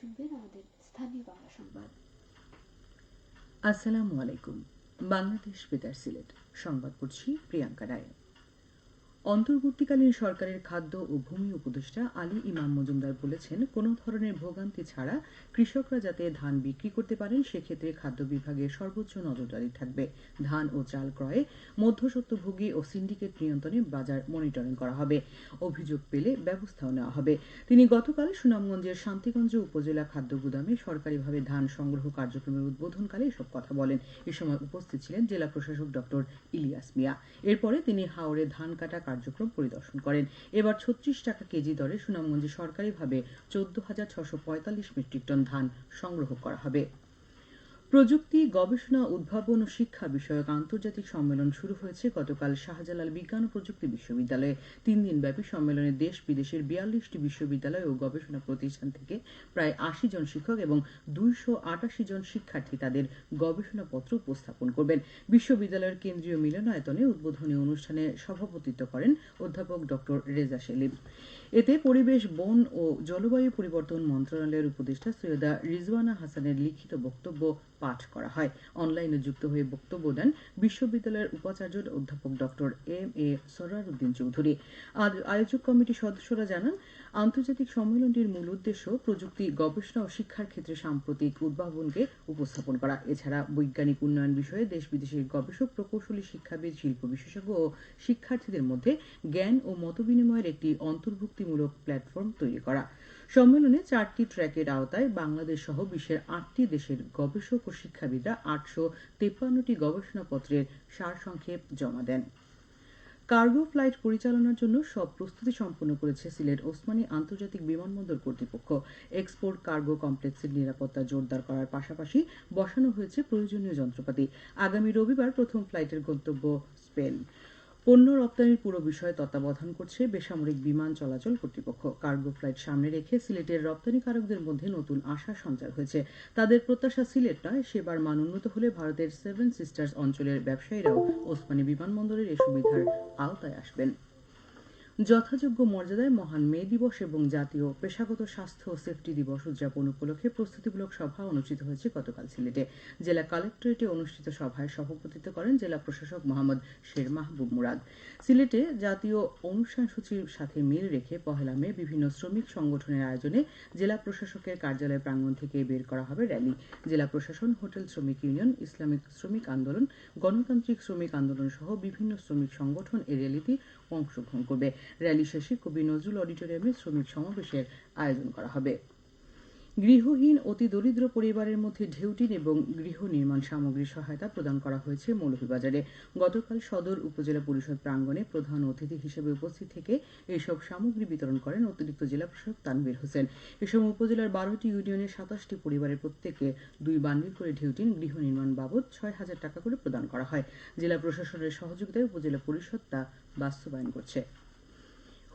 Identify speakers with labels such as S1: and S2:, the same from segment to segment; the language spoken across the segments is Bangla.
S1: শুনবেন আমাদের স্থানীয় বাংলা সংবাদ।
S2: আসসালামু আলাইকুম। বাংলাদেশ বেতার সিলেট সংবাদ পড়ছি প্রিয়াঙ্কা রায়। অন্তর্বর্তীকালীন সরকারের খাদ্য ও ভূমি উপদেষ্টা আলী ইমাম মজুমদার বলেছেন, কোনো ধরনের ভোগান্তি ছাড়া কৃষকরা যাতে ধান বিক্রি করতে পারেন সেক্ষেত্রে খাদ্য বিভাগের সর্বোচ্চ নজরদারি থাকবে। ধান ও চাল ক্রয়ে মধ্যস্বত্বভোগী ও সিন্ডিকেট নিয়ন্ত্রণে বাজার মনিটরিং করা হবে। অভিযোগ পেলে ব্যবস্থাও নেওয়া হবে। তিনি গতকাল সুনামগঞ্জের শান্তিগঞ্জ উপজেলা খাদ্য গুদামে সরকারিভাবে ধান সংগ্রহ কার্যক্রমের উদ্বোধনকালে এসব কথা বলেন। এ সময় উপস্থিত ছিলেন জেলা প্রশাসক ডক্টর ইলিয়াস মিয়া। এরপরে তিনি হাওরে ধান কাটা কার্যক্রম পরিদর্শন করেন। এবার ৩৬ টাকা কেজি দরে সুনামগঞ্জে সরকারিভাবে ১৪,৬৪৫ মেট্রিক টন ধান সংগ্রহ করা হবে। প্রযুক্তি, গবেষণা, উদ্ভাবন ও শিক্ষা বিষয়ক আন্তর্জাতিক সম্মেলন শুরু হয়েছে গতকাল শাহজালাল বিজ্ঞান ও প্রযুক্তি বিশ্ববিদ্যালয়ে। ৩ দিনব্যাপী সম্মেলনে দেশ বিদেশের ৪২টি বিশ্ববিদ্যালয় ও গবেষণা প্রতিষ্ঠান থেকে প্রায় ৮০ জন শিক্ষক এবং ২৮৮ জন শিক্ষার্থী তাদের গবেষণাপত্র উপস্থাপন করবেন। বিশ্ববিদ্যালয়ের কেন্দ্রীয় মিলনায়তনে উদ্বোধনী অনুষ্ঠানে সভাপতিত্ব করেন অধ্যাপক ডক্টর রেজা সেলিম। এতে পরিবেশ, বন ও জলবায়ু পরিবর্তন মন্ত্রণালয়ের উপদেষ্টা সৈয়দা রিজওয়ানা হাসানের লিখিত বক্তব্য পাঠ করা হয়। অনলাইনে যুক্ত হয়ে বক্তব্য দেন বিশ্ববিদ্যালয়ের উপাচার্য অধ্যাপক ডক্টর এম.এ. সরওয়ার উদ্দিন চৌধুরী। আয়োজক কমিটির সদস্যরা জানান, আন্তর্জাতিক সম্মেলনটির মূল উদ্দেশ্য প্রযুক্তি, গবেষণা ও শিক্ষার ক্ষেত্রে সাম্প্রতিক উদ্ভাবনকে উপস্থাপন করা। এছাড়া বৈজ্ঞানিক উন্নয়ন বিষয়ে দেশ বিদেশের গবেষক, প্রকৌশলী, শিক্ষাবিদ, শিল্প বিশেষজ্ঞ ও শিক্ষার্থীদের মধ্যে জ্ঞান ও মতবিনিময়ের একটি অন্তর্ভুক্তিমূলক প্ল্যাটফর্ম তৈরি করা। সম্মেলনে 4টি ট্র্যাকের আওতায় বাংলাদেশ সহ বিশ্বের 8টি দেশের গবেষক ও শিক্ষাবিদরা 853টি গবেষণাপত্রের সারসংক্ষেপ জমা দেন। কার্গো ফ্লাইট পরিচালনার জন্য সব প্রস্তুতি সম্পন্ন করেছে সিলেট ওসমানী আন্তর্জাতিক বিমানবন্দর কর্তৃপক্ষ। এক্সপোর্ট কার্গো কমপ্লেক্সের নিরাপত্তা জোরদার করার পাশাপাশি বসানো হয়েছে প্রয়োজনীয় যন্ত্রপাতি। আগামী রবিবার প্রথম ফ্লাইটের গন্তব্য স্পেন। পণ্য রপ্তানির পুরো বিষয়ে তত্ত্বাবধান করছে বেসামরিক বিমান চলাচল কর্তৃপক্ষ। কার্গো ফ্লাইট সামনে রেখে সিলেটের রপ্তানিকারকদের মধ্যে নতুন আশার সঞ্চার হয়েছে। তাদের প্রত্যাশা সিলেট নয়, সেবার মান উন্নত হলে ভারতের 7 সিস্টার্স অঞ্চলের ব্যবসায়ীরাও ওসমানী বিমানবন্দরের এ সুবিধার আওতায় আসবেন। যথাযোগ্য মর্যাদায় মহান মে দিবস এবং জাতীয় পেশাগত স্বাস্থ্য ও সেফটি দিবস উদযাপন উপলক্ষে প্রস্তুতিমূলক সভা অনুষ্ঠিত হয়েছে গতকাল সিলেটে। জেলা কালেক্টরেটে অনুষ্ঠিত সভায় সভাপতিত্ব করেন জেলা প্রশাসক মোহাম্মদ শের মাহবুব মুরাদ। সিলেটে জাতীয় অনুষ্ঠান সূচির সাথে মিল রেখে 1 মে বিভিন্ন শ্রমিক সংগঠনের আয়োজনে জেলা প্রশাসকের কার্যালয় প্রাঙ্গণ থেকে বের করা হবে র্যালি। জেলা প্রশাসন, হোটেল শ্রমিক ইউনিয়ন, ইসলামিক শ্রমিক আন্দোলন, গণতান্ত্রিক শ্রমিক আন্দোলন সহ বিভিন্ন শ্রমিক সংগঠন এই র্যালিতে অংশগ্রহণ করবে। র্যালি শেষে কবি নজরুল অডিটোরিয়ামে শ্রমিক সমাবেশের আয়োজন করা হবে। গৃহহীন অতি দরিদ্র পরিবারের মধ্যে ঢেউটিন এবং গৃহ নির্মাণ সামগ্রীর সহায়তা প্রদান করা হয়েছে মৌলভীবাজারে। গতকাল সদর উপজেলা পরিষদ প্রাঙ্গণে প্রধান অতিথি হিসেবে উপস্থিত থেকে এইসব সামগ্রী বিতরণ করেন অতিরিক্ত জেলা প্রশাসক তানভীর হোসেন। এ সময় উপজেলার 12টি ইউনিয়নের 27টি পরিবারের প্রত্যেকে 2 বান্ডিল করে ঢেউটিন গৃহ নির্মাণ বাবদ 6,000 টাকা করে প্রদান করা হয়। জেলা প্রশাসনের সহযোগিতায় উপজেলা পরিষদ তা বাস্তবায়ন করছে।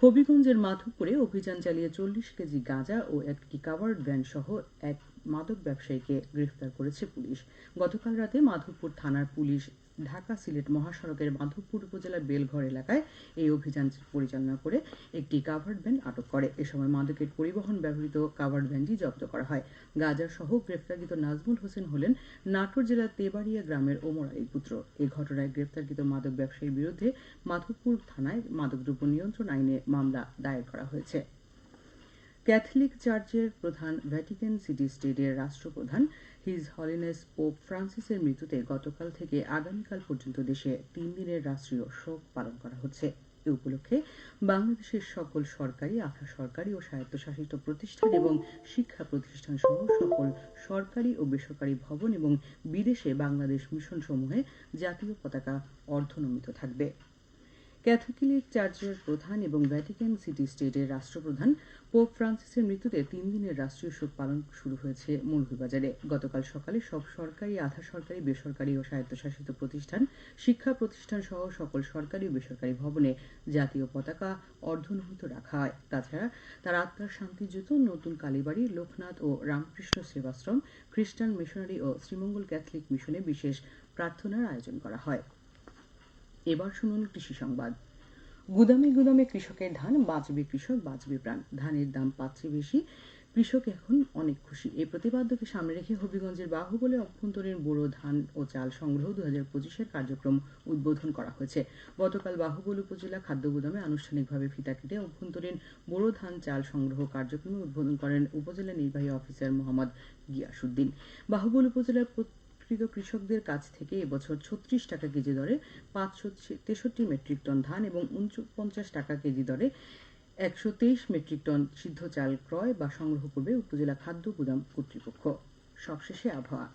S2: হবিগঞ্জের মাধবপুরে অভিযান চালিয়ে 40 কেজি গাঁজা ও একটি কাভার্ড ভ্যান সহ এক মাদক ব্যবসায়ীকে গ্রেফতার করেছে পুলিশ। গতকাল রাতে মাধবপুর থানার পুলিশ ঢাকা সিলেট মহাসড়কের মাধবপুর উপজেলার বেলঘর এলাকায় এই অভিযান পরিচালনা করে একটি কাভার্ড ভ্যান আটক করে। এ সময় মাদকের পরিবহন ব্যবহৃত কাভার্ড ভ্যানটি জব্দ করা হয়। গাঁজা সহ গ্রেফতারকৃত নাজমুল হোসেন হলেন নাটোর জেলার তেবাড়িয়া গ্রামের ওমর আলীর পুত্র। এই ঘটনায় গ্রেফতারকৃত মাদক ব্যবসায়ীর বিরুদ্ধে মাধবপুর থানায় মাদকদ্রব্য নিয়ন্ত্রণ আইনে মামলা দায়ের করা হয়েছে। ক্যাথলিক চার্চের প্রধান ভ্যাটিকান সিটি স্টেটের রাষ্ট্রপ্রধান হিজ হলিনেস পোপ ফ্রান্সিসের মৃত্যুতে গতকাল থেকে আগামীকাল পর্যন্ত দেশে 3 দিনের রাষ্ট্রীয় শোক পালন করা হচ্ছে। এ উপলক্ষে বাংলাদেশের সকল সরকারি, আধা সরকারি ও স্বায়ত্তশাসিত প্রতিষ্ঠান এবং শিক্ষা প্রতিষ্ঠান সহ সকল সরকারি ও বেসরকারি ভবন এবং বিদেশে বাংলাদেশ মিশন সমূহে জাতীয় পতাকা অর্ধনমিত থাকবে। ক্যাথলিক চার্চের প্রধান এবং ভ্যাটিকান সিটি স্টেটের রাষ্ট্রপ্রধান পোপ ফ্রান্সিসের মৃত্যুতে 3 দিনের রাষ্ট্রীয় শোক পালন শুরু হয়েছে মৌলভীবাজারে। গতকাল সকালে সব সরকারি, আধা সরকারি, বেসরকারি ও স্বায়ত্তশাসিত প্রতিষ্ঠান, শিক্ষা প্রতিষ্ঠান সহ সকল সরকারি ও বেসরকারি ভবনে জাতীয় পতাকা অর্ধনমিত রাখা হয়। তাছাড়া তার আত্মার শান্তির জন্য নতুন কালীবাড়ি, লোকনাথ ও রামকৃষ্ণ সেবাশ্রম, খ্রিস্টান মিশনারি ও শ্রীমঙ্গল ক্যাথলিক মিশনে বিশেষ প্রার্থনার আয়োজন করা হয়। এবার শুনুন কৃষি সংবাদ। গুদামে গুদামে কৃষকের ধান, বাঁচবে কৃষক, বাঁচবে প্রাণ। ধানের দাম পাচ্ছে বেশি, কৃষক এখন অনেক খুশি। এই প্রতিপাদ্যকে সামনে রেখে হবিগঞ্জের বাহুবলে অভ্যন্তরীণ বোরো ধান ও চাল সংগ্রহ 2025-এর কার্যক্রম উদ্বোধন করা হয়েছে। গতকাল বাহুবল উপজেলা খাদ্য গুদামে আনুষ্ঠানিকভাবে ফিতা কেটে অভ্যন্তরীণ বোরো ধান চাল সংগ্রহ কার্যক্রমে উদ্বোধন করেন উপজেলা নির্বাহী অফিসার মোহাম্মদ গিয়াসউদ্দিন। বাহুবল উপজেলার কৃত কৃষকদের কাছ থেকে এবছর 36 টাকা কেজি দরে 563 মেট্রিক টন ধান এবং 49 টাকা কেজি দরে 123 মেট্রিক টন সিদ্ধ চাল ক্রয় বা সংগ্রহ করবে উপজেলা খাদ্য গুদাম কর্তৃপক্ষ। সবশেষে আবহাওয়া।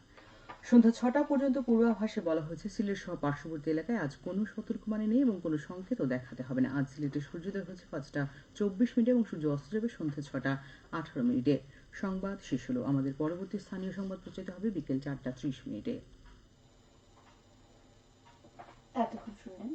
S2: সন্ধ্যা 6টা পর্যন্ত পূর্বাভাসে বলা হয়েছে সিলেট সহ পার্শ্ববর্তী এলাকায় আজ কোনো সতর্কবাণী নেই এবং কোনো সংকেতও দেখাতে হবে না। আজ সিলেটে সূর্যোদয় হচ্ছে 5টা 24 এবং সূর্য অস্ত যাবে সন্ধ্যা 6টা 18 সংবাদ শেষ হলো। আমাদের পরবর্তী স্থানীয় সংবাদ প্রচারিত হবে বিকেল 4টা 30।
S1: এতক্ষণ শুনলেন